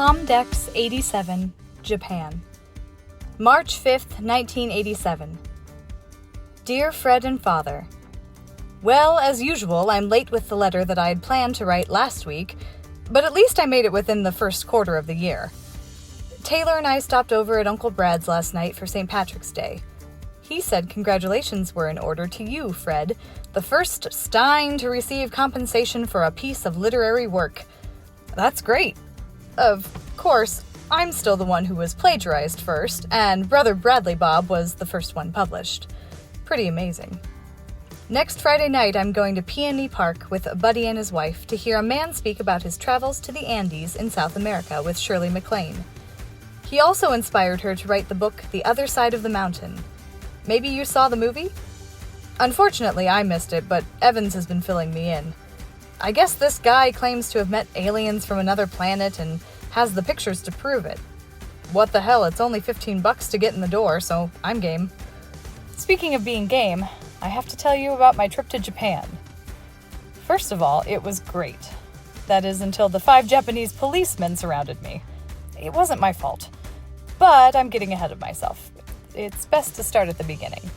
Comdex 87, Japan. March 5th, 1987. Dear Fred and Father, well, as usual, I'm late with the letter that I had planned to write last week, but at least I made it within the first quarter of the year. Taylor and I stopped over at Uncle Brad's last night for St. Patrick's Day. He said congratulations were in order to you, Fred, the first Stein to receive compensation for a piece of literary work. That's great. Of course, I'm still the one who was plagiarized first, and Brother Bradley Bob was the first one published. Pretty amazing. Next Friday night, I'm going to Peony Park with a buddy and his wife to hear a man speak about his travels to the Andes in South America with Shirley MacLaine. He also inspired her to write the book The Other Side of the Mountain. Maybe you saw the movie? Unfortunately, I missed it, but Evans has been filling me in. I guess this guy claims to have met aliens from another planet and has the pictures to prove it. What the hell, it's only $15 to get in the door, so I'm game. Speaking of being game, I have to tell you about my trip to Japan. First of all, it was great. That is, until the 5 Japanese policemen surrounded me. It wasn't my fault. But I'm getting ahead of myself. It's best to start at the beginning.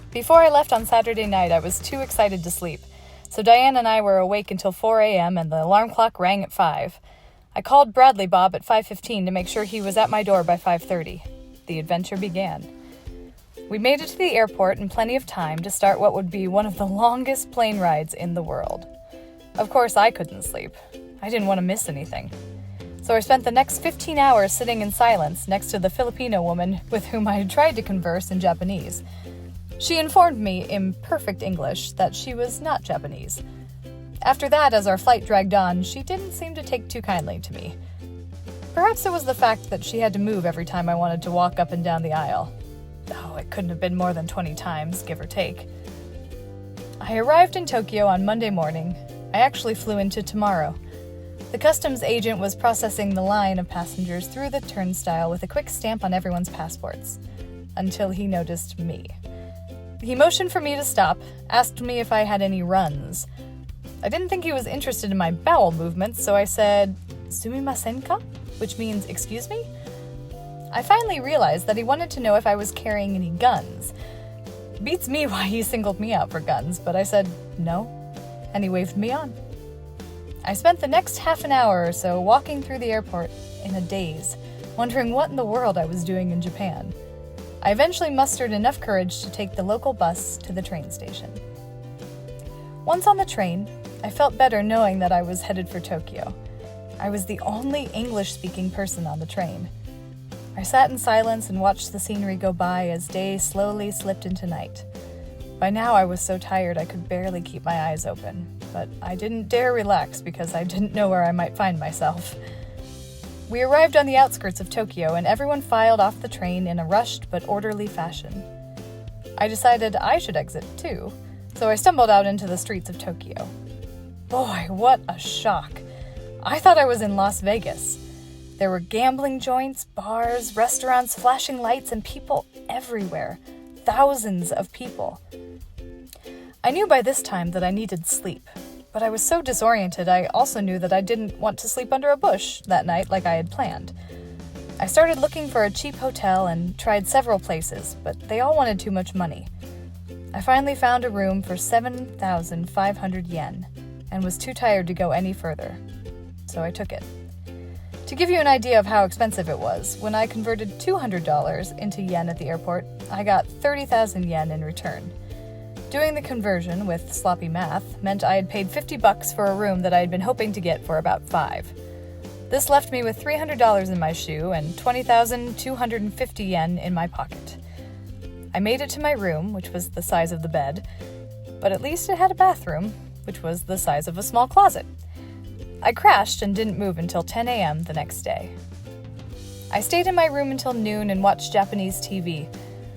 Before I left on Saturday night, I was too excited to sleep, so Diane and I were awake until 4 a.m. and the alarm clock rang at 5. I called Bradley Bob at 5:15 to make sure he was at my door by 5:30. The adventure began. We made it to the airport in plenty of time to start what would be one of the longest plane rides in the world. Of course, I couldn't sleep. I didn't want to miss anything. So I spent the next 15 hours sitting in silence next to the Filipino woman with whom I had tried to converse in Japanese. She informed me in perfect English that she was not Japanese. After that, as our flight dragged on, she didn't seem to take too kindly to me. Perhaps it was the fact that she had to move every time I wanted to walk up and down the aisle. Oh, it couldn't have been more than 20 times, give or take. I arrived in Tokyo on Monday morning. I actually flew into tomorrow. The customs agent was processing the line of passengers through the turnstile with a quick stamp on everyone's passports, until he noticed me. He motioned for me to stop, asked me if I had any runs. I didn't think he was interested in my bowel movements, so I said, "Sumimasen ka?" which means, "excuse me?" I finally realized that he wanted to know if I was carrying any guns. Beats me why he singled me out for guns, but I said no, and he waved me on. I spent the next half an hour or so walking through the airport in a daze, wondering what in the world I was doing in Japan. I eventually mustered enough courage to take the local bus to the train station. Once on the train, I felt better knowing that I was headed for Tokyo. I was the only English-speaking person on the train. I sat in silence and watched the scenery go by as day slowly slipped into night. By now I was so tired I could barely keep my eyes open, but I didn't dare relax because I didn't know where I might find myself. We arrived on the outskirts of Tokyo and everyone filed off the train in a rushed but orderly fashion. I decided I should exit too, so I stumbled out into the streets of Tokyo. Boy, what a shock. I thought I was in Las Vegas. There were gambling joints, bars, restaurants, flashing lights, and people everywhere. Thousands of people. I knew by this time that I needed sleep, but I was so disoriented I also knew that I didn't want to sleep under a bush that night like I had planned. I started looking for a cheap hotel and tried several places, but they all wanted too much money. I finally found a room for 7,500 yen and was too tired to go any further, so I took it. To give you an idea of how expensive it was, when I converted $200 into yen at the airport, I got 30,000 yen in return. Doing the conversion with sloppy math meant I had paid $50 for a room that I had been hoping to get for about $5. This left me with $300 in my shoe and 20,250 yen in my pocket. I made it to my room, which was the size of the bed, but at least it had a bathroom, which was the size of a small closet. I crashed and didn't move until 10 a.m. the next day. I stayed in my room until noon and watched Japanese TV.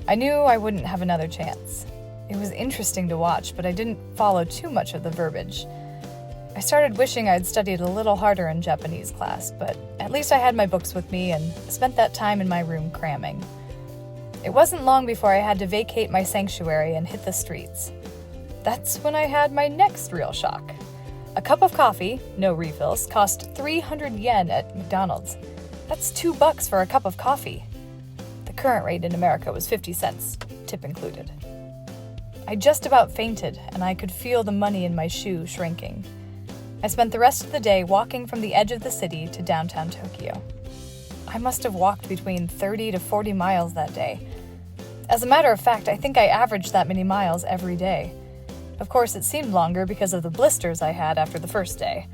I knew I wouldn't have another chance. It was interesting to watch, but I didn't follow too much of the verbiage. I started wishing I'd studied a little harder in Japanese class, but at least I had my books with me and spent that time in my room cramming. It wasn't long before I had to vacate my sanctuary and hit the streets. That's when I had my next real shock. A cup of coffee, no refills, cost 300 yen at McDonald's. That's $2 for a cup of coffee. The current rate in America was 50 cents, tip included. I just about fainted, and I could feel the money in my shoe shrinking. I spent the rest of the day walking from the edge of the city to downtown Tokyo. I must have walked between 30 to 40 miles that day. As a matter of fact, I think I averaged that many miles every day. Of course, it seemed longer because of the blisters I had after the first day.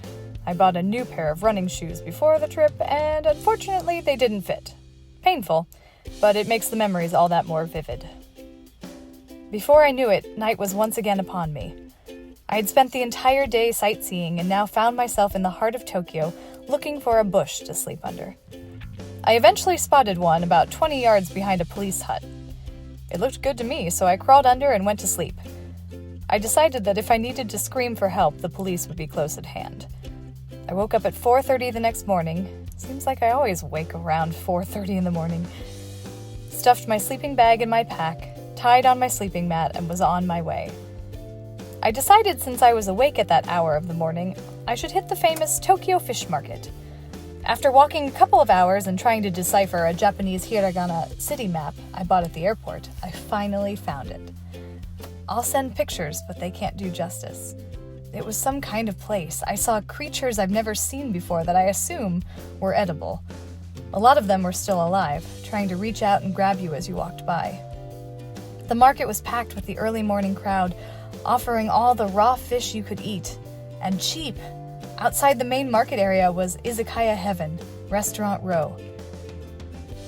I bought a new pair of running shoes before the trip, and unfortunately, they didn't fit. Painful, but it makes the memories all that more vivid. Before I knew it, night was once again upon me. I had spent the entire day sightseeing and now found myself in the heart of Tokyo looking for a bush to sleep under. I eventually spotted one about 20 yards behind a police hut. It looked good to me, so I crawled under and went to sleep. I decided that if I needed to scream for help, the police would be close at hand. I woke up at 4:30 the next morning. Seems like I always wake around 4:30 in the morning. Stuffed my sleeping bag in my pack, tied on my sleeping mat, and was on my way. I decided since I was awake at that hour of the morning, I should hit the famous Tokyo Fish Market. After walking a couple of hours and trying to decipher a Japanese hiragana city map I bought at the airport, I finally found it. I'll send pictures, but they can't do justice. It was some kind of place. I saw creatures I've never seen before that I assume were edible. A lot of them were still alive, trying to reach out and grab you as you walked by. The market was packed with the early morning crowd, offering all the raw fish you could eat, and cheap. Outside the main market area was Izakaya Heaven, Restaurant Row.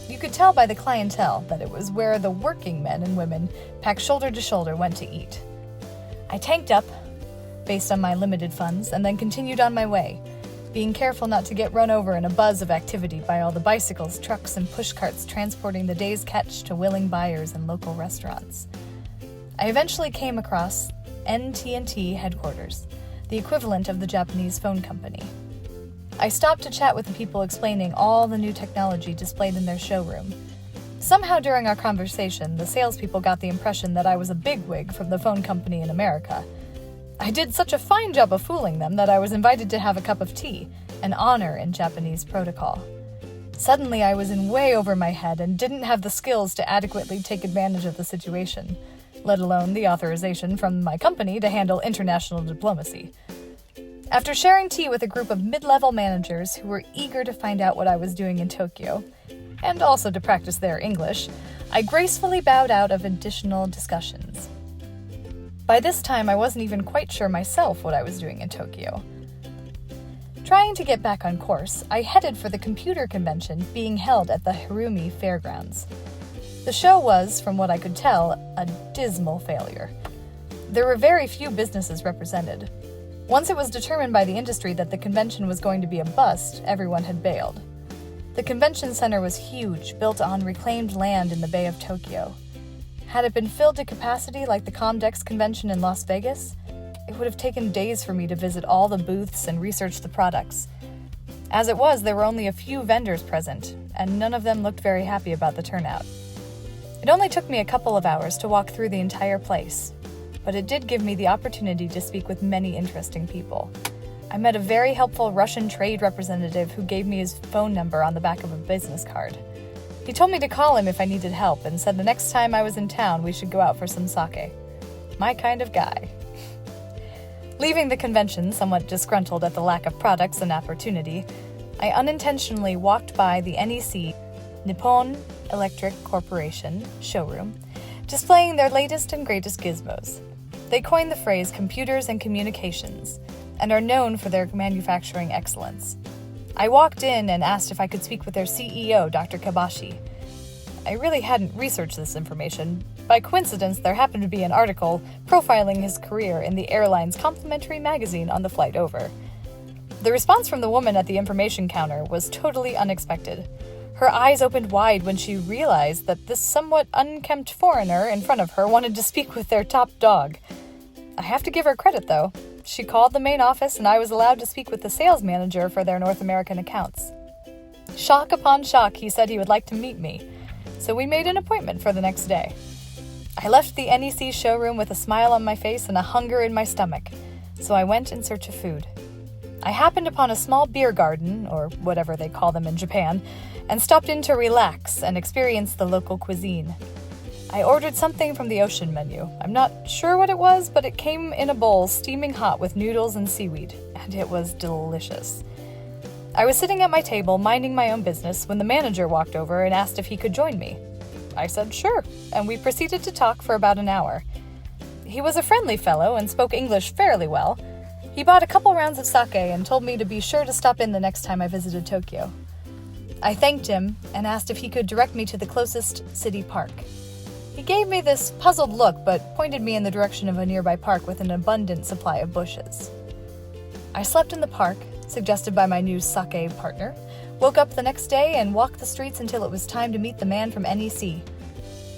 You could tell by the clientele that it was where the working men and women packed shoulder to shoulder went to eat. I tanked up, based on my limited funds, and then continued on my way, being careful not to get run over in a buzz of activity by all the bicycles, trucks, and pushcarts transporting the day's catch to willing buyers and local restaurants. I eventually came across NT&T headquarters, the equivalent of the Japanese phone company. I stopped to chat with the people explaining all the new technology displayed in their showroom. Somehow during our conversation, the salespeople got the impression that I was a bigwig from the phone company in America. I did such a fine job of fooling them that I was invited to have a cup of tea, an honor in Japanese protocol. Suddenly I was in way over my head and didn't have the skills to adequately take advantage of the situation, let alone the authorization from my company to handle international diplomacy. After sharing tea with a group of mid-level managers who were eager to find out what I was doing in Tokyo, and also to practice their English, I gracefully bowed out of additional discussions. By this time, I wasn't even quite sure myself what I was doing in Tokyo. Trying to get back on course, I headed for the computer convention being held at the Hirumi Fairgrounds. The show was, from what I could tell, a dismal failure. There were very few businesses represented. Once it was determined by the industry that the convention was going to be a bust, everyone had bailed. The convention center was huge, built on reclaimed land in the Bay of Tokyo. Had it been filled to capacity like the Comdex convention in Las Vegas, it would have taken days for me to visit all the booths and research the products. As it was, there were only a few vendors present, and none of them looked very happy about the turnout. It only took me a couple of hours to walk through the entire place, but it did give me the opportunity to speak with many interesting people. I met a very helpful Russian trade representative who gave me his phone number on the back of a business card. He told me to call him if I needed help and said the next time I was in town we should go out for some sake. My kind of guy. Leaving the convention somewhat disgruntled at the lack of products and opportunity, I unintentionally walked by the NEC, Nippon Electric Corporation, showroom, displaying their latest and greatest gizmos. They coined the phrase computers and communications, and are known for their manufacturing excellence. I walked in and asked if I could speak with their CEO, Dr. Kabashi. I really hadn't researched this information. By coincidence, there happened to be an article profiling his career in the airline's complimentary magazine on the flight over. The response from the woman at the information counter was totally unexpected. Her eyes opened wide when she realized that this somewhat unkempt foreigner in front of her wanted to speak with their top dog. I have to give her credit, though. She called the main office and I was allowed to speak with the sales manager for their North American accounts. Shock upon shock, he said he would like to meet me, so we made an appointment for the next day. I left the NEC showroom with a smile on my face and a hunger in my stomach. so I went in search of food. I happened upon a small beer garden, or whatever they call them in Japan, and stopped in to relax and experience the local cuisine. I ordered something from the ocean menu. I'm not sure what it was, but it came in a bowl steaming hot with noodles and seaweed, and it was delicious. I was sitting at my table minding my own business when the manager walked over and asked if he could join me. I said sure, and we proceeded to talk for about an hour. He was a friendly fellow and spoke English fairly well. He bought a couple rounds of sake and told me to be sure to stop in the next time I visited Tokyo. I thanked him and asked if he could direct me to the closest city park. He gave me this puzzled look but pointed me in the direction of a nearby park with an abundant supply of bushes. I slept in the park, suggested by my new sake partner, woke up the next day and walked the streets until it was time to meet the man from NEC.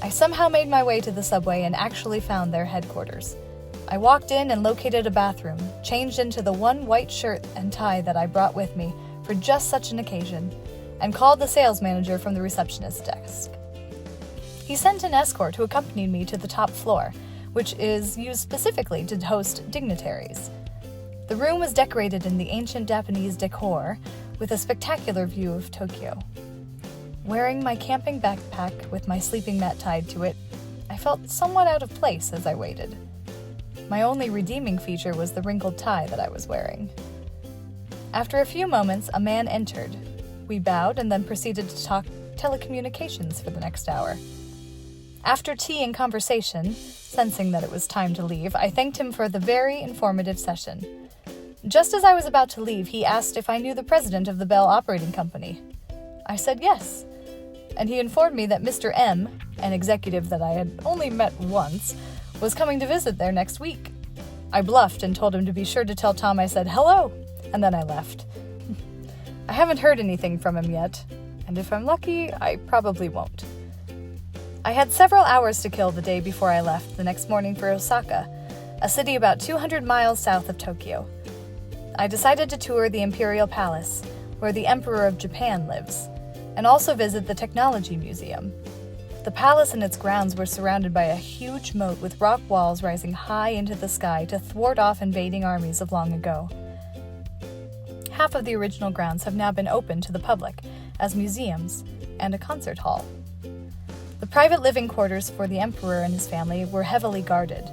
I somehow made my way to the subway and actually found their headquarters. I walked in and located a bathroom, changed into the one white shirt and tie that I brought with me for just such an occasion, and called the sales manager from the receptionist desk. He sent an escort to accompany me to the top floor, which is used specifically to host dignitaries. The room was decorated in the ancient Japanese decor, with a spectacular view of Tokyo. Wearing my camping backpack with my sleeping mat tied to it, I felt somewhat out of place as I waited. My only redeeming feature was the wrinkled tie that I was wearing. After a few moments, a man entered. We bowed and then proceeded to talk telecommunications for the next hour. After tea and conversation, sensing that it was time to leave, I thanked him for the very informative session. Just as I was about to leave, he asked if I knew the president of the Bell Operating Company. I said yes, and he informed me that Mr. M, an executive that I had only met once, was coming to visit there next week. I bluffed and told him to be sure to tell Tom I said hello, and then I left. I haven't heard anything from him yet, and if I'm lucky, I probably won't. I had several hours to kill the day before I left the next morning for Osaka, a city about 200 miles south of Tokyo. I decided to tour the Imperial Palace, where the Emperor of Japan lives, and also visit the Technology Museum. The palace and its grounds were surrounded by a huge moat with rock walls rising high into the sky to thwart off invading armies of long ago. Half of the original grounds have now been opened to the public as museums and a concert hall. The private living quarters for the emperor and his family were heavily guarded.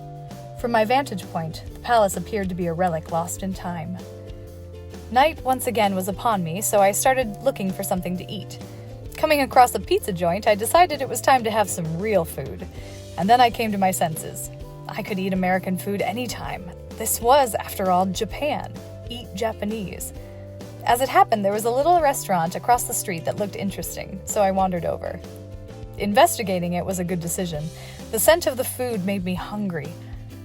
From my vantage point, the palace appeared to be a relic lost in time. Night once again was upon me, so I started looking for something to eat. Coming across a pizza joint, I decided it was time to have some real food. And then I came to my senses. I could eat American food anytime. This was, after all, Japan. Eat Japanese. As it happened, there was a little restaurant across the street that looked interesting, so I wandered over. Investigating it was a good decision. The scent of the food made me hungry.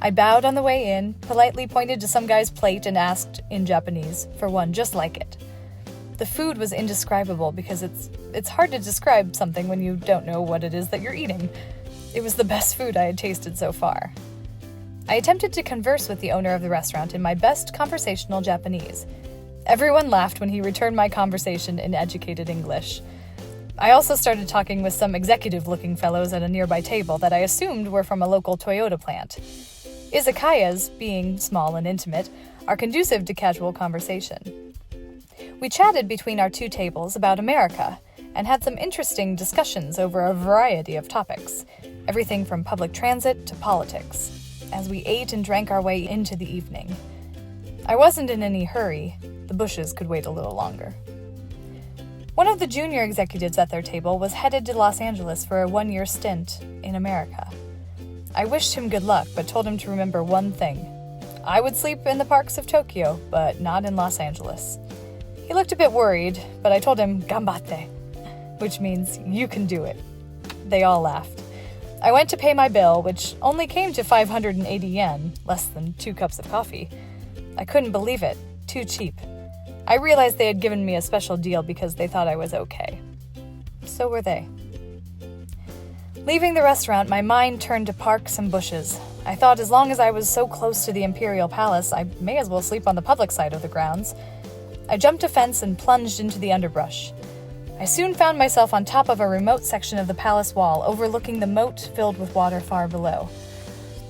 I bowed on the way in, politely pointed to some guy's plate and asked, in Japanese, for one just like it. The food was indescribable because it's hard to describe something when you don't know what it is that you're eating. It was the best food I had tasted so far. I attempted to converse with the owner of the restaurant in my best conversational Japanese. Everyone laughed when he returned my conversation in educated English. I also started talking with some executive-looking fellows at a nearby table that I assumed were from a local Toyota plant. Izakayas, being small and intimate, are conducive to casual conversation. We chatted between our two tables about America and had some interesting discussions over a variety of topics, everything from public transit to politics, as we ate and drank our way into the evening. I wasn't in any hurry. The bushes could wait a little longer. One of the junior executives at their table was headed to Los Angeles for a one-year stint in America. I wished him good luck, but told him to remember one thing. I would sleep in the parks of Tokyo, but not in Los Angeles. He looked a bit worried, but I told him, "Ganbatte," which means, "You can do it." They all laughed. I went to pay my bill, which only came to 580 yen, less than 2 cups of coffee. I couldn't believe it. Too cheap. I realized they had given me a special deal because they thought I was okay. So were they. Leaving the restaurant, my mind turned to parks and bushes. I thought as long as I was so close to the Imperial Palace, I may as well sleep on the public side of the grounds. I jumped a fence and plunged into the underbrush. I soon found myself on top of a remote section of the palace wall, overlooking the moat filled with water far below.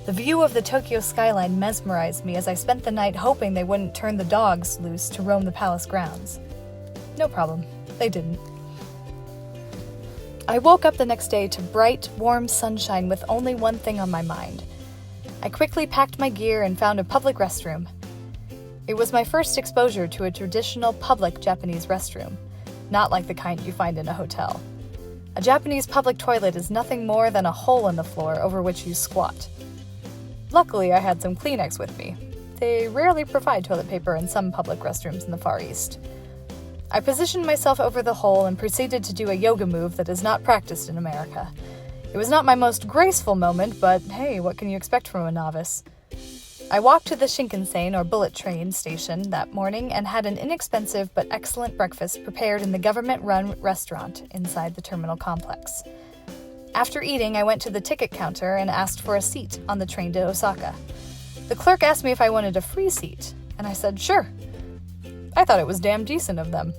The view of the Tokyo skyline mesmerized me as I spent the night hoping they wouldn't turn the dogs loose to roam the palace grounds. No problem, they didn't. I woke up the next day to bright, warm sunshine with only one thing on my mind. I quickly packed my gear and found a public restroom. It was my first exposure to a traditional public Japanese restroom, not like the kind you find in a hotel. A Japanese public toilet is nothing more than a hole in the floor over which you squat. Luckily, I had some Kleenex with me. They rarely provide toilet paper in some public restrooms in the Far East. I positioned myself over the hole and proceeded to do a yoga move that is not practiced in America. It was not my most graceful moment, but hey, what can you expect from a novice? I walked to the Shinkansen or bullet train station that morning and had an inexpensive but excellent breakfast prepared in the government-run restaurant inside the terminal complex. After eating, I went to the ticket counter and asked for a seat on the train to Osaka. The clerk asked me if I wanted a free seat, and I said sure. I thought it was damn decent of them.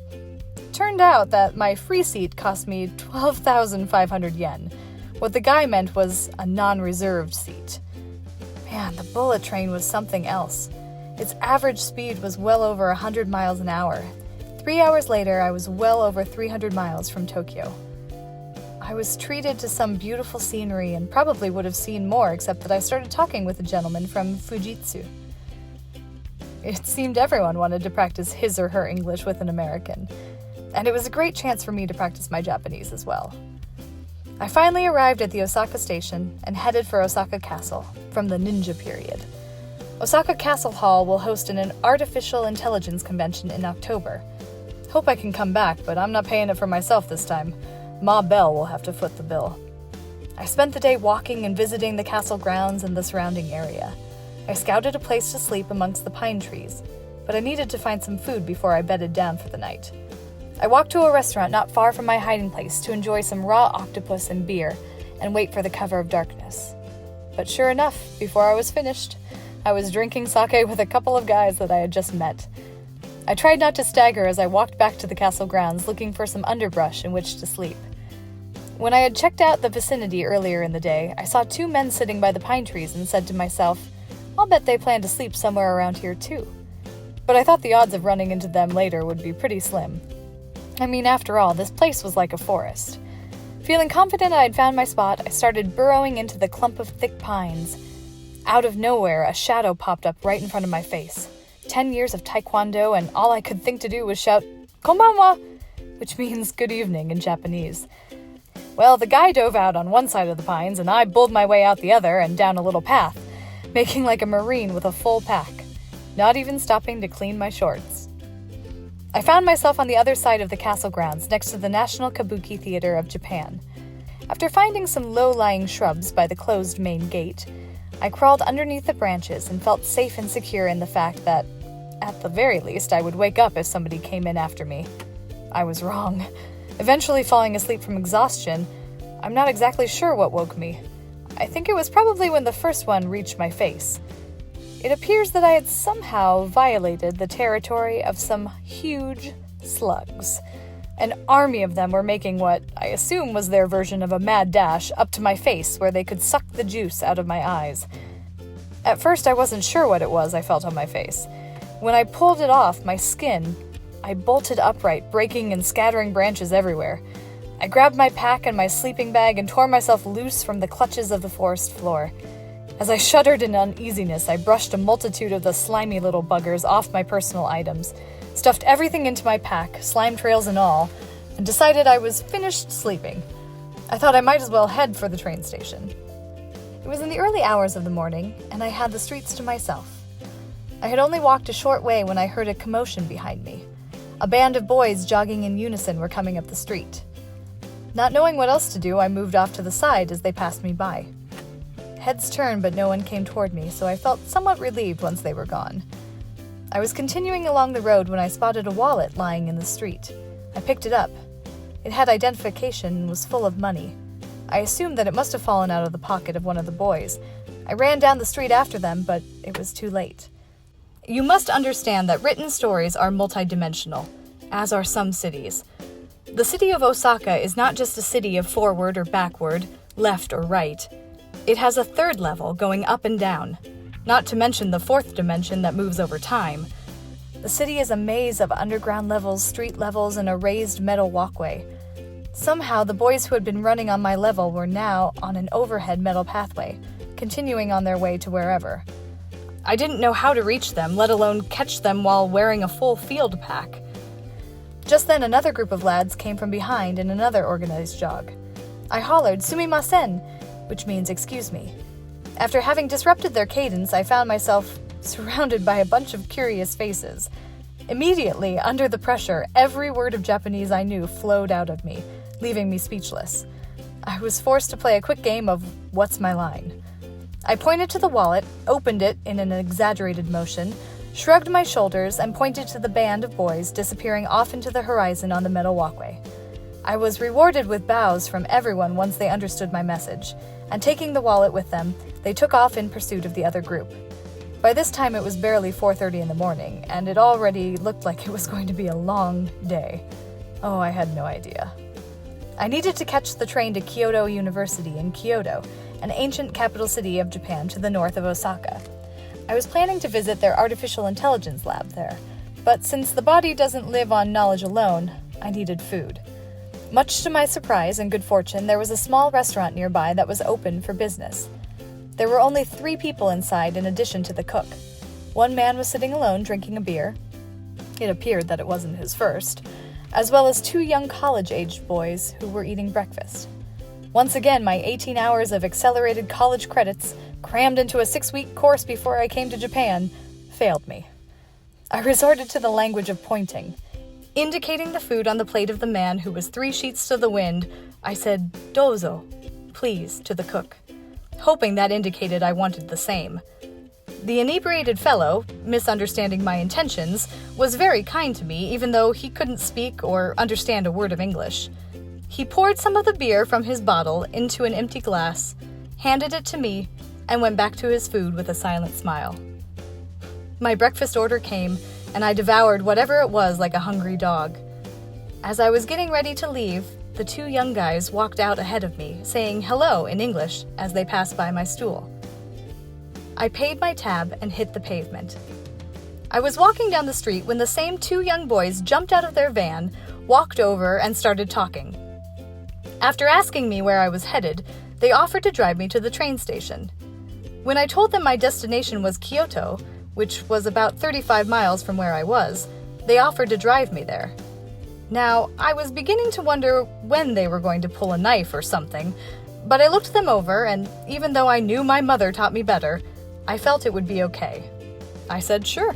Turned out that my free seat cost me 12,500 yen. What the guy meant was a non-reserved seat. Man, the bullet train was something else. Its average speed was well over 100 miles an hour. 3 hours later, I was well over 300 miles from Tokyo. I was treated to some beautiful scenery and probably would have seen more except that I started talking with a gentleman from Fujitsu. It seemed everyone wanted to practice his or her English with an American, and it was a great chance for me to practice my Japanese as well. I finally arrived at the Osaka station and headed for Osaka Castle from the ninja period. Osaka Castle Hall will host an artificial intelligence convention in October. Hope I can come back, but I'm not paying it for myself this time. Ma Bell will have to foot the bill. I spent the day walking and visiting the castle grounds and the surrounding area. I scouted a place to sleep amongst the pine trees, but I needed to find some food before I bedded down for the night. I walked to a restaurant not far from my hiding place to enjoy some raw octopus and beer and wait for the cover of darkness. But sure enough, before I was finished, I was drinking sake with a couple of guys that I had just met. I tried not to stagger as I walked back to the castle grounds looking for some underbrush in which to sleep. When I had checked out the vicinity earlier in the day, I saw two men sitting by the pine trees and said to myself, I'll bet they plan to sleep somewhere around here too. But I thought the odds of running into them later would be pretty slim. I mean, after all, this place was like a forest. Feeling confident I had found my spot, I started burrowing into the clump of thick pines. Out of nowhere, a shadow popped up right in front of my face. 10 years of taekwondo, and all I could think to do was shout, "Konbanwa," which means good evening in Japanese. Well, the guy dove out on one side of the pines, and I bulled my way out the other and down a little path, making like a marine with a full pack, not even stopping to clean my shorts. I found myself on the other side of the castle grounds, next to the National Kabuki Theater of Japan. After finding some low-lying shrubs by the closed main gate, I crawled underneath the branches and felt safe and secure in the fact that, at the very least, I would wake up if somebody came in after me. I was wrong. Eventually falling asleep from exhaustion, I'm not exactly sure what woke me. I think it was probably when the first one reached my face. It appears that I had somehow violated the territory of some huge slugs. An army of them were making what I assume was their version of a mad dash up to my face where they could suck the juice out of my eyes. At first I wasn't sure what it was I felt on my face. When I pulled it off, my skin, I bolted upright, breaking and scattering branches everywhere. I grabbed my pack and my sleeping bag and tore myself loose from the clutches of the forest floor. As I shuddered in uneasiness, I brushed a multitude of the slimy little buggers off my personal items, stuffed everything into my pack, slime trails and all, and decided I was finished sleeping. I thought I might as well head for the train station. It was in the early hours of the morning, and I had the streets to myself. I had only walked a short way when I heard a commotion behind me. A band of boys jogging in unison were coming up the street. Not knowing what else to do, I moved off to the side as they passed me by. Heads turned, but no one came toward me, so I felt somewhat relieved once they were gone. I was continuing along the road when I spotted a wallet lying in the street. I picked it up. It had identification and was full of money. I assumed that it must have fallen out of the pocket of one of the boys. I ran down the street after them, but it was too late. You must understand that written stories are multidimensional, as are some cities. The city of Osaka is not just a city of forward or backward, left or right. It has a third level going up and down, not to mention the fourth dimension that moves over time. The city is a maze of underground levels, street levels, and a raised metal walkway. Somehow, the boys who had been running on my level were now on an overhead metal pathway, continuing on their way to wherever. I didn't know how to reach them, let alone catch them while wearing a full field pack. Just then, another group of lads came from behind in another organized jog. I hollered, "Sumimasen," which means excuse me. After having disrupted their cadence, I found myself surrounded by a bunch of curious faces. Immediately, under the pressure, every word of Japanese I knew flowed out of me, leaving me speechless. I was forced to play a quick game of what's my line. I pointed to the wallet, opened it in an exaggerated motion, shrugged my shoulders, and pointed to the band of boys disappearing off into the horizon on the metal walkway. I was rewarded with bows from everyone once they understood my message, and taking the wallet with them, they took off in pursuit of the other group. By this time it was barely 4:30 in the morning, and it already looked like it was going to be a long day. Oh, I had no idea. I needed to catch the train to Kyoto University in Kyoto, an ancient capital city of Japan to the north of Osaka. I was planning to visit their artificial intelligence lab there, but since the body doesn't live on knowledge alone, I needed food. Much to my surprise and good fortune, there was a small restaurant nearby that was open for business. There were only 3 people inside in addition to the cook. One man was sitting alone drinking a beer. It appeared that it wasn't his first, as well as 2 young college-aged boys who were eating breakfast. Once again, my 18 hours of accelerated college credits, crammed into a 6-week course before I came to Japan, failed me. I resorted to the language of pointing. Indicating the food on the plate of the man who was 3 sheets to the wind, I said, "Dozo," please, to the cook, hoping that indicated I wanted the same. The inebriated fellow, misunderstanding my intentions, was very kind to me, even though he couldn't speak or understand a word of English. He poured some of the beer from his bottle into an empty glass, handed it to me, and went back to his food with a silent smile. My breakfast order came, and I devoured whatever it was like a hungry dog. As I was getting ready to leave, the 2 young guys walked out ahead of me, saying hello in English as they passed by my stool. I paid my tab and hit the pavement. I was walking down the street when the same 2 young boys jumped out of their van, walked over, and started talking. After asking me where I was headed, they offered to drive me to the train station. When I told them my destination was Kyoto, which was about 35 miles from where I was, they offered to drive me there. Now, I was beginning to wonder when they were going to pull a knife or something, but I looked them over, and even though I knew my mother taught me better, I felt it would be okay. I said sure.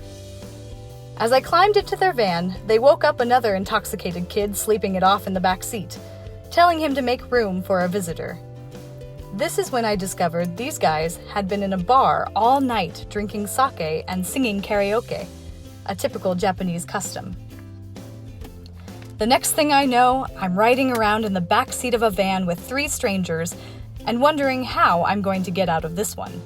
As I climbed into their van, they woke up another intoxicated kid sleeping it off in the back seat, telling him to make room for a visitor. This is when I discovered these guys had been in a bar all night drinking sake and singing karaoke, a typical Japanese custom. The next thing I know, I'm riding around in the back seat of a van with 3 strangers and wondering how I'm going to get out of this one.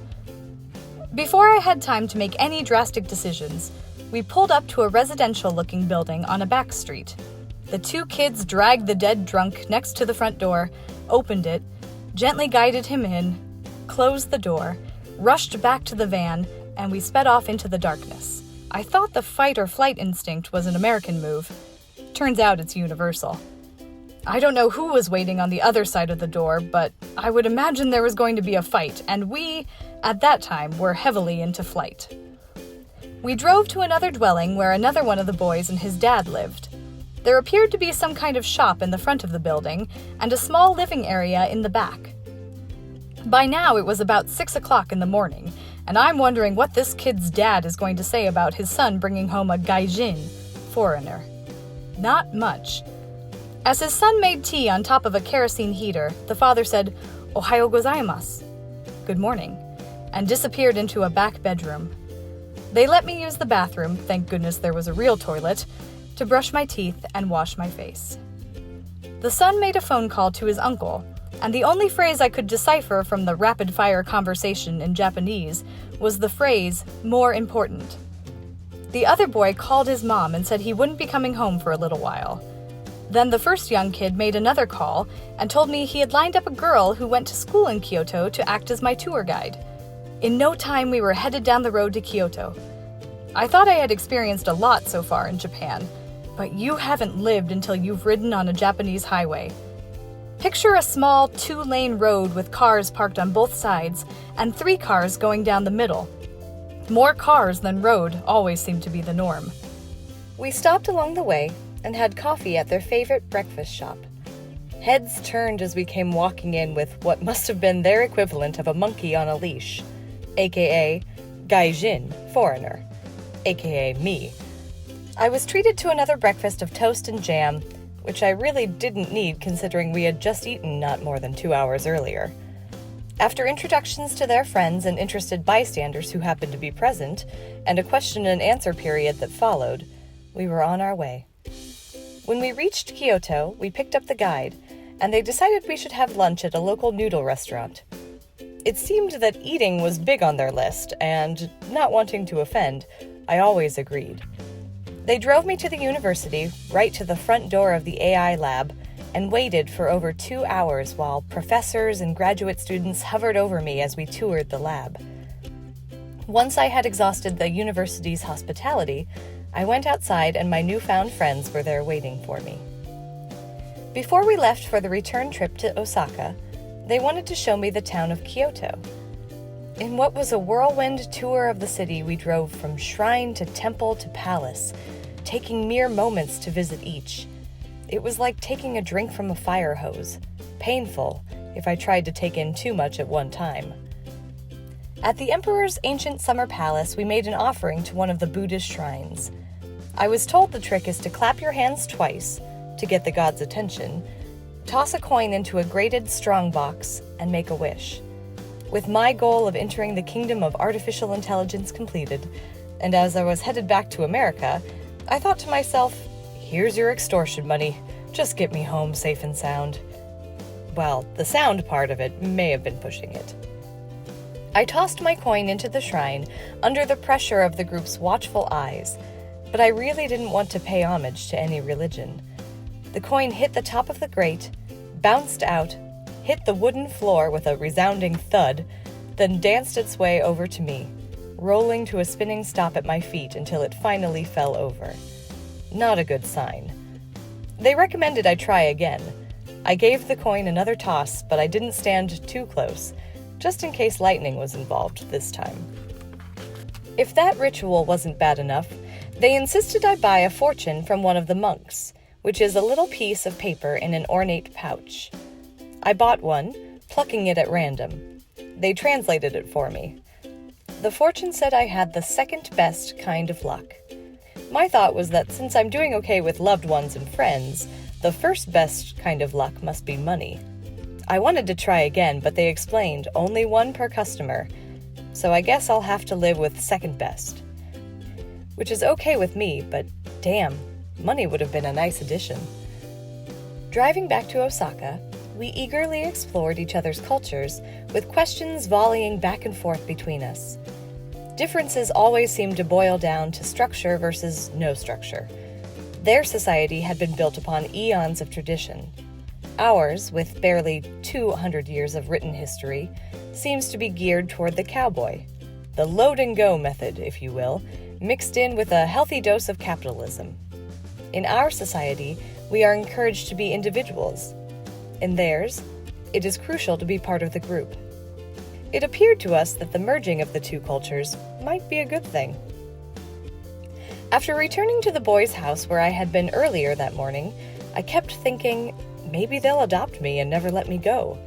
Before I had time to make any drastic decisions, we pulled up to a residential-looking building on a back street. The 2 kids dragged the dead drunk next to the front door, opened it, gently guided him in, closed the door, rushed back to the van, and we sped off into the darkness. I thought the fight or flight instinct was an American move. Turns out it's universal. I don't know who was waiting on the other side of the door, but I would imagine there was going to be a fight, and we, at that time, were heavily into flight. We drove to another dwelling where another one of the boys and his dad lived. There appeared to be some kind of shop in the front of the building and a small living area in the back. By now it was about 6 o'clock in the morning, and I'm wondering what this kid's dad is going to say about his son bringing home a gaijin, foreigner. Not much. As his son made tea on top of a kerosene heater, the father said, "Ohayo gozaimasu," good morning, and disappeared into a back bedroom. They let me use the bathroom, thank goodness there was a real toilet, to brush my teeth and wash my face. The son made a phone call to his uncle, and the only phrase I could decipher from the rapid-fire conversation in Japanese was the phrase, "more important." The other boy called his mom and said he wouldn't be coming home for a little while. Then the first young kid made another call and told me he had lined up a girl who went to school in Kyoto to act as my tour guide. In no time, we were headed down the road to Kyoto. I thought I had experienced a lot so far in Japan, but you haven't lived until you've ridden on a Japanese highway. Picture a small 2-lane road with cars parked on both sides and 3 cars going down the middle. More cars than road always seemed to be the norm. We stopped along the way and had coffee at their favorite breakfast shop. Heads turned as we came walking in with what must have been their equivalent of a monkey on a leash, aka gaijin, foreigner, aka me. I was treated to another breakfast of toast and jam, which I really didn't need considering we had just eaten not more than 2 hours earlier. After introductions to their friends and interested bystanders who happened to be present, and a question and answer period that followed, we were on our way. When we reached Kyoto, we picked up the guide, and they decided we should have lunch at a local noodle restaurant. It seemed that eating was big on their list, and, not wanting to offend, I always agreed. They drove me to the university, right to the front door of the AI lab, and waited for over 2 hours while professors and graduate students hovered over me as we toured the lab. Once I had exhausted the university's hospitality, I went outside and my newfound friends were there waiting for me. Before we left for the return trip to Osaka, they wanted to show me the town of Kyoto. In what was a whirlwind tour of the city, we drove from shrine to temple to palace, taking mere moments to visit each. It was like taking a drink from a fire hose, painful if I tried to take in too much at one time. At the emperor's ancient summer palace, we made an offering to one of the Buddhist shrines. I was told the trick is to clap your hands twice to get the god's attention, toss a coin into a grated strongbox, and make a wish. With my goal of entering the kingdom of artificial intelligence completed, and as I was headed back to America, I thought to myself, here's your extortion money, just get me home safe and sound. Well, the sound part of it may have been pushing it. I tossed my coin into the shrine under the pressure of the group's watchful eyes, but I really didn't want to pay homage to any religion. The coin hit the top of the grate, bounced out, hit the wooden floor with a resounding thud, then danced its way over to me, rolling to a spinning stop at my feet until it finally fell over. Not a good sign. They recommended I try again. I gave the coin another toss, but I didn't stand too close, just in case lightning was involved this time. If that ritual wasn't bad enough, they insisted I buy a fortune from one of the monks, which is a little piece of paper in an ornate pouch. I bought one, plucking it at random. They translated it for me. The fortune said I had the second best kind of luck. My thought was that since I'm doing okay with loved ones and friends, the first best kind of luck must be money. I wanted to try again, but they explained only one per customer, so I guess I'll have to live with second best. Which is okay with me, but damn, money would have been a nice addition. Driving back to Osaka, we eagerly explored each other's cultures, with questions volleying back and forth between us. Differences always seemed to boil down to structure versus no structure. Their society had been built upon eons of tradition. Ours, with barely 200 years of written history, seems to be geared toward the cowboy. The load-and-go method, if you will, mixed in with a healthy dose of capitalism. In our society, we are encouraged to be individuals. In theirs, it is crucial to be part of the group. It appeared to us that the merging of the two cultures might be a good thing. After returning to the boys' house where I had been earlier that morning, I kept thinking, maybe they'll adopt me and never let me go.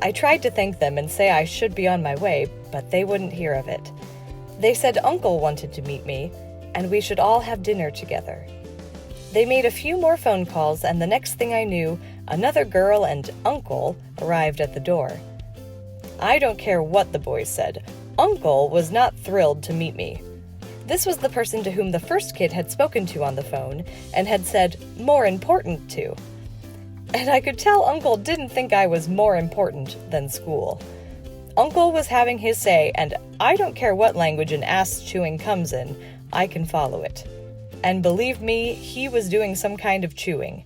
I tried to thank them and say I should be on my way, but they wouldn't hear of it. They said Uncle wanted to meet me, and we should all have dinner together. They made a few more phone calls, and the next thing I knew, another girl and Uncle arrived at the door. I don't care what the boys said. Uncle was not thrilled to meet me. This was the person to whom the first kid had spoken to on the phone and had said, more important to. And I could tell Uncle didn't think I was more important than school. Uncle was having his say, and I don't care what language an ass chewing comes in, I can follow it. And believe me, he was doing some kind of chewing.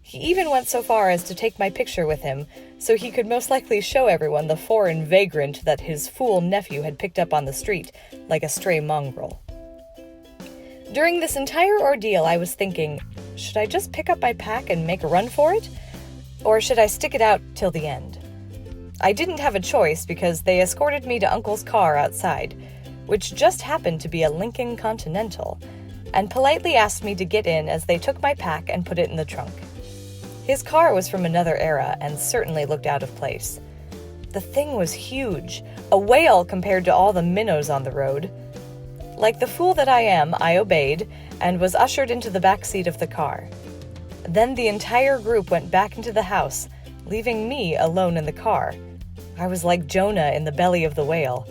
He even went so far as to take my picture with him, so he could most likely show everyone the foreign vagrant that his fool nephew had picked up on the street, like a stray mongrel. During this entire ordeal, I was thinking, should I just pick up my pack and make a run for it? Or should I stick it out till the end? I didn't have a choice because they escorted me to Uncle's car outside, which just happened to be a Lincoln Continental, and politely asked me to get in as they took my pack and put it in the trunk. His car was from another era and certainly looked out of place. The thing was huge, a whale compared to all the minnows on the road. Like the fool that I am, I obeyed and was ushered into the back seat of the car. Then the entire group went back into the house, leaving me alone in the car. I was like Jonah in the belly of the whale.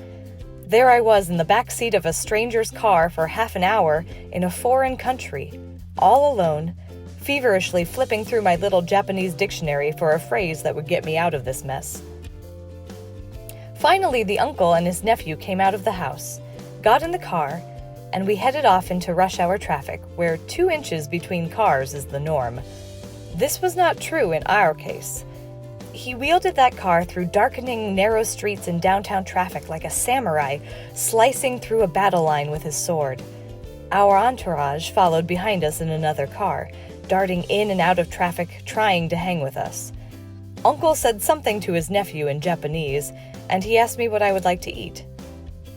There I was in the back seat of a stranger's car for half an hour in a foreign country, all alone, feverishly flipping through my little Japanese dictionary for a phrase that would get me out of this mess. Finally, the uncle and his nephew came out of the house, got in the car, and we headed off into rush hour traffic, where 2 inches between cars is the norm. This was not true in our case. He wielded that car through darkening, narrow streets and downtown traffic like a samurai slicing through a battle line with his sword. Our entourage followed behind us in another car, darting in and out of traffic, trying to hang with us. Uncle said something to his nephew in Japanese, and he asked me what I would like to eat.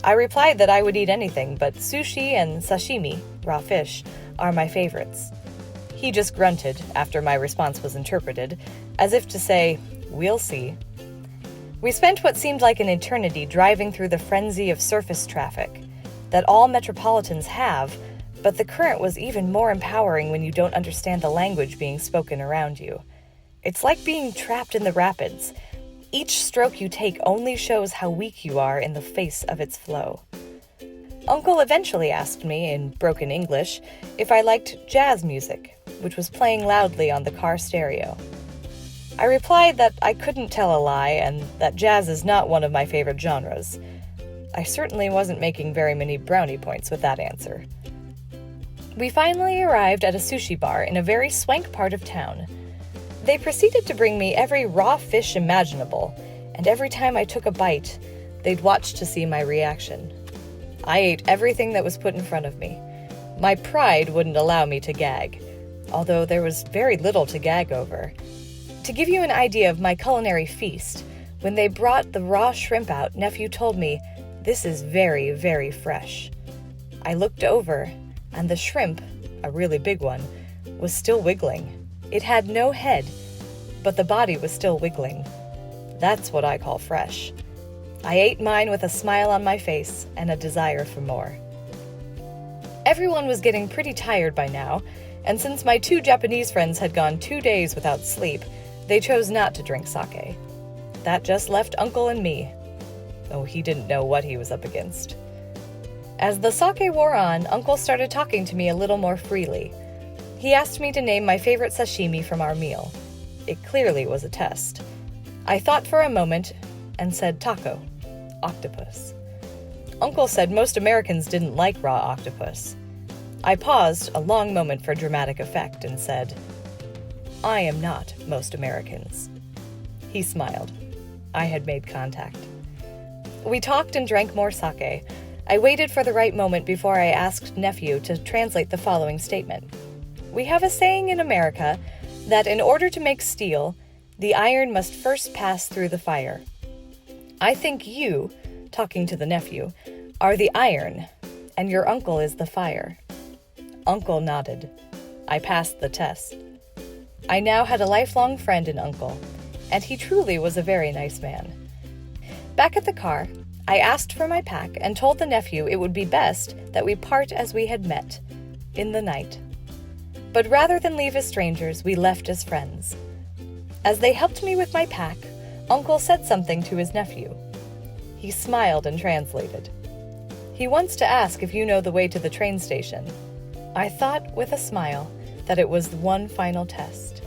I replied that I would eat anything, but sushi and sashimi, raw fish, are my favorites. He just grunted after my response was interpreted, as if to say, "We'll see." We spent what seemed like an eternity driving through the frenzy of surface traffic that all metropolitans have, but the current was even more empowering when you don't understand the language being spoken around you. It's like being trapped in the rapids. Each stroke you take only shows how weak you are in the face of its flow. Uncle eventually asked me, in broken English, if I liked jazz music, which was playing loudly on the car stereo. I replied that I couldn't tell a lie and that jazz is not one of my favorite genres. I certainly wasn't making very many brownie points with that answer. We finally arrived at a sushi bar in a very swank part of town. They proceeded to bring me every raw fish imaginable, and every time I took a bite, they'd watch to see my reaction. I ate everything that was put in front of me. My pride wouldn't allow me to gag, although there was very little to gag over. To give you an idea of my culinary feast, when they brought the raw shrimp out, nephew told me, "This is very, very fresh." I looked over, and the shrimp, a really big one, was still wiggling. It had no head, but the body was still wiggling. That's what I call fresh. I ate mine with a smile on my face and a desire for more. Everyone was getting pretty tired by now, and since my 2 Japanese friends had gone 2 days without sleep, they chose not to drink sake. That just left Uncle and me. Oh, he didn't know what he was up against. As the sake wore on, Uncle started talking to me a little more freely. He asked me to name my favorite sashimi from our meal. It clearly was a test. I thought for a moment and said taco, octopus. Uncle said most Americans didn't like raw octopus. I paused a long moment for dramatic effect and said, "I am not most Americans." He smiled. I had made contact. We talked and drank more sake. I waited for the right moment before I asked nephew to translate the following statement. We have a saying in America that in order to make steel, the iron must first pass through the fire. I think you, talking to the nephew, are the iron, and your uncle is the fire. Uncle nodded. I passed the test. I now had a lifelong friend in Uncle, and he truly was a very nice man. Back at the car, I asked for my pack and told the nephew it would be best that we part as we had met, in the night. But rather than leave as strangers, we left as friends. As they helped me with my pack, Uncle said something to his nephew. He smiled and translated. He wants to ask if you know the way to the train station. I thought, with a smile, that it was one final test.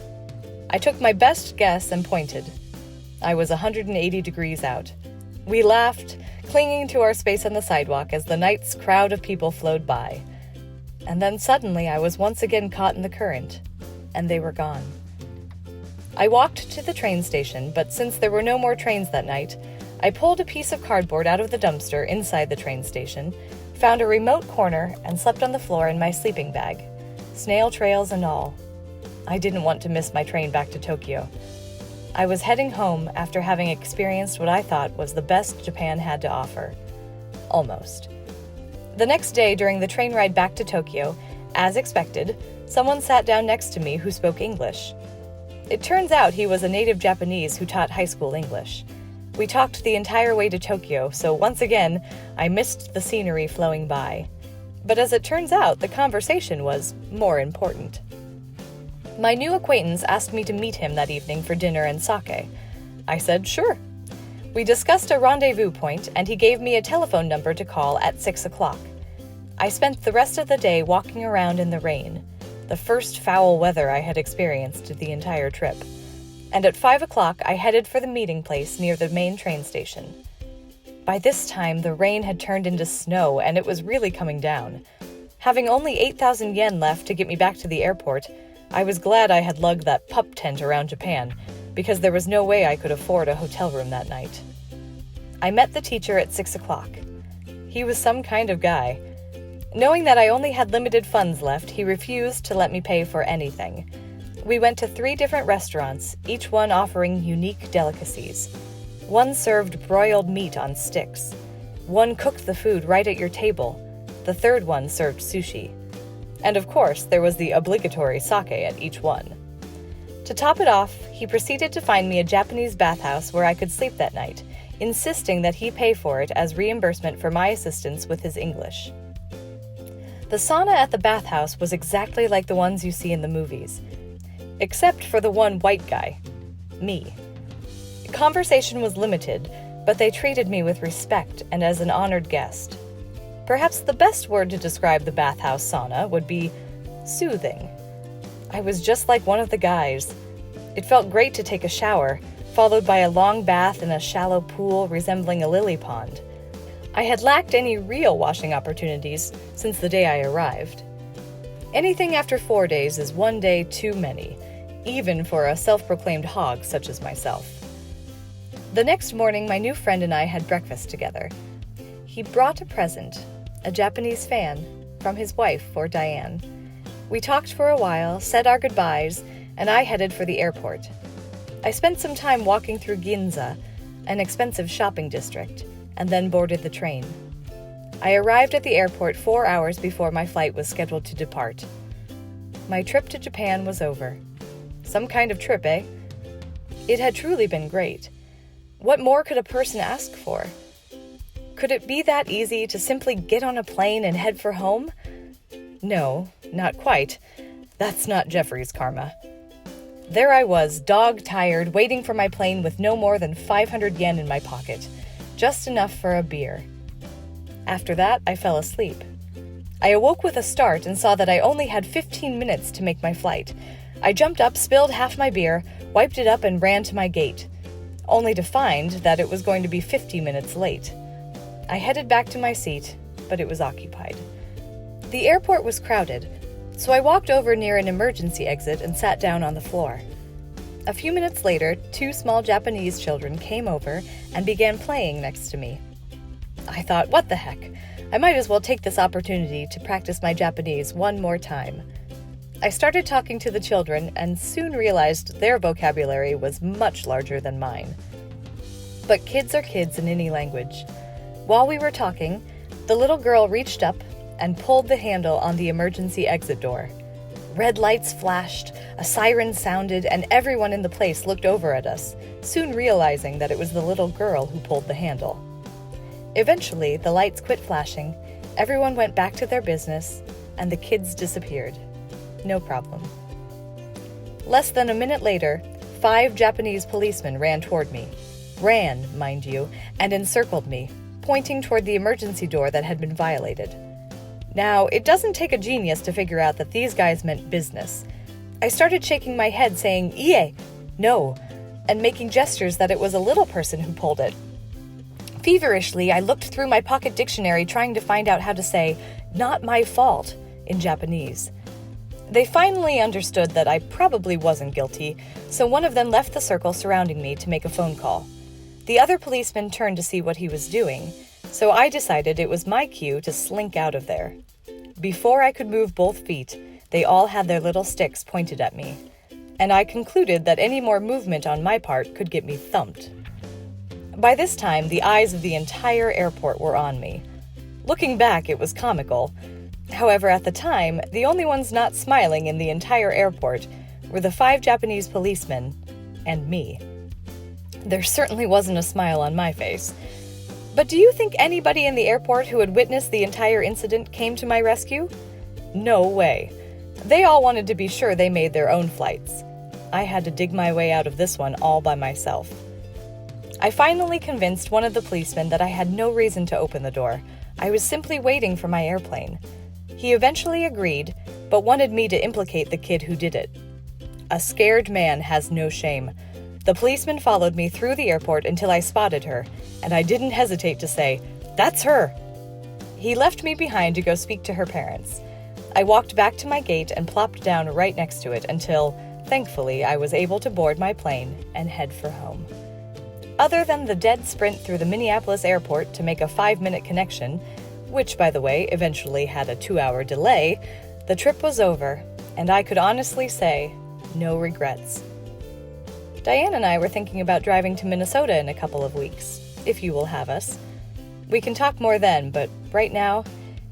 I took my best guess and pointed. I was 180 degrees out. We laughed, clinging to our space on the sidewalk as the night's crowd of people flowed by. And then suddenly I was once again caught in the current, and they were gone. I walked to the train station, but since there were no more trains that night, I pulled a piece of cardboard out of the dumpster inside the train station, found a remote corner, and slept on the floor in my sleeping bag, snail trails and all. I didn't want to miss my train back to Tokyo. I was heading home after having experienced what I thought was the best Japan had to offer. Almost. The next day, during the train ride back to Tokyo, as expected, someone sat down next to me who spoke English. It turns out he was a native Japanese who taught high school English. We talked the entire way to Tokyo, so once again, I missed the scenery flowing by. But as it turns out, the conversation was more important. My new acquaintance asked me to meet him that evening for dinner and sake. I said sure. We discussed a rendezvous point, and he gave me a telephone number to call at 6 o'clock. I spent the rest of the day walking around in the rain, the first foul weather I had experienced the entire trip. And at 5 o'clock, I headed for the meeting place near the main train station. By this time, the rain had turned into snow, and it was really coming down. Having only 8,000 yen left to get me back to the airport, I was glad I had lugged that pup tent around Japan, because there was no way I could afford a hotel room that night. I met the teacher at 6 o'clock. He was some kind of guy. Knowing that I only had limited funds left, he refused to let me pay for anything. We went to 3 different restaurants, each one offering unique delicacies. One served broiled meat on sticks. One cooked the food right at your table. The third one served sushi. And of course, there was the obligatory sake at each one. To top it off, he proceeded to find me a Japanese bathhouse where I could sleep that night, insisting that he pay for it as reimbursement for my assistance with his English. The sauna at the bathhouse was exactly like the ones you see in the movies, except for the one white guy, me. Conversation was limited, but they treated me with respect and as an honored guest. Perhaps the best word to describe the bathhouse sauna would be soothing. I was just like one of the guys. It felt great to take a shower, followed by a long bath in a shallow pool resembling a lily pond. I had lacked any real washing opportunities since the day I arrived. Anything after 4 days is 1 day too many, even for a self-proclaimed hog such as myself. The next morning, my new friend and I had breakfast together. He brought a present, a Japanese fan, from his wife for Diane. We talked for a while, said our goodbyes, and I headed for the airport. I spent some time walking through Ginza, an expensive shopping district, and then boarded the train. I arrived at the airport 4 hours before my flight was scheduled to depart. My trip to Japan was over. Some kind of trip, eh? It had truly been great. What more could a person ask for? Could it be that easy to simply get on a plane and head for home? No, not quite. That's not Jeffrey's karma. There I was, dog-tired, waiting for my plane with no more than 500 yen in my pocket, just enough for a beer. After that, I fell asleep. I awoke with a start and saw that I only had 15 minutes to make my flight. I jumped up, spilled half my beer, wiped it up, and ran to my gate, only to find that it was going to be 50 minutes late. I headed back to my seat, but it was occupied. The airport was crowded, so I walked over near an emergency exit and sat down on the floor. A few minutes later, 2 small Japanese children came over and began playing next to me. I thought, what the heck? I might as well take this opportunity to practice my Japanese one more time. I started talking to the children and soon realized their vocabulary was much larger than mine. But kids are kids in any language. While we were talking, the little girl reached up and pulled the handle on the emergency exit door. Red lights flashed, a siren sounded, and everyone in the place looked over at us, soon realizing that it was the little girl who pulled the handle. Eventually, the lights quit flashing, everyone went back to their business, and the kids disappeared. No problem. Less than a minute later, 5 Japanese policemen ran toward me. Ran, mind you, and encircled me, pointing toward the emergency door that had been violated. Now, it doesn't take a genius to figure out that these guys meant business. I started shaking my head saying, "Ie, no," and making gestures that it was a little person who pulled it. Feverishly, I looked through my pocket dictionary trying to find out how to say, "not my fault," in Japanese. They finally understood that I probably wasn't guilty, so one of them left the circle surrounding me to make a phone call. The other policeman turned to see what he was doing, so I decided it was my cue to slink out of there. Before I could move both feet, they all had their little sticks pointed at me, and I concluded that any more movement on my part could get me thumped. By this time, the eyes of the entire airport were on me. Looking back, it was comical. However, at the time, the only ones not smiling in the entire airport were the 5 Japanese policemen and me. There certainly wasn't a smile on my face. But do you think anybody in the airport who had witnessed the entire incident came to my rescue? No way. They all wanted to be sure they made their own flights. I had to dig my way out of this one all by myself. I finally convinced one of the policemen that I had no reason to open the door. I was simply waiting for my airplane. He eventually agreed, but wanted me to implicate the kid who did it. A scared man has no shame. The policeman followed me through the airport until I spotted her, and I didn't hesitate to say, "That's her!" He left me behind to go speak to her parents. I walked back to my gate and plopped down right next to it until, thankfully, I was able to board my plane and head for home. Other than the dead sprint through the Minneapolis airport to make a 5-minute connection, which, by the way, eventually had a 2-hour delay, the trip was over, and I could honestly say, no regrets. Diane and I were thinking about driving to Minnesota in a couple of weeks, if you will have us. We can talk more then, but right now,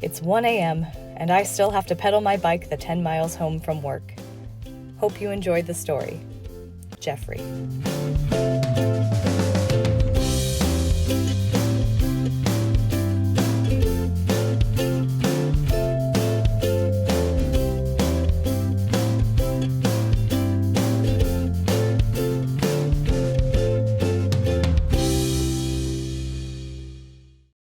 it's 1 a.m., and I still have to pedal my bike the 10 miles home from work. Hope you enjoyed the story. Jeffrey.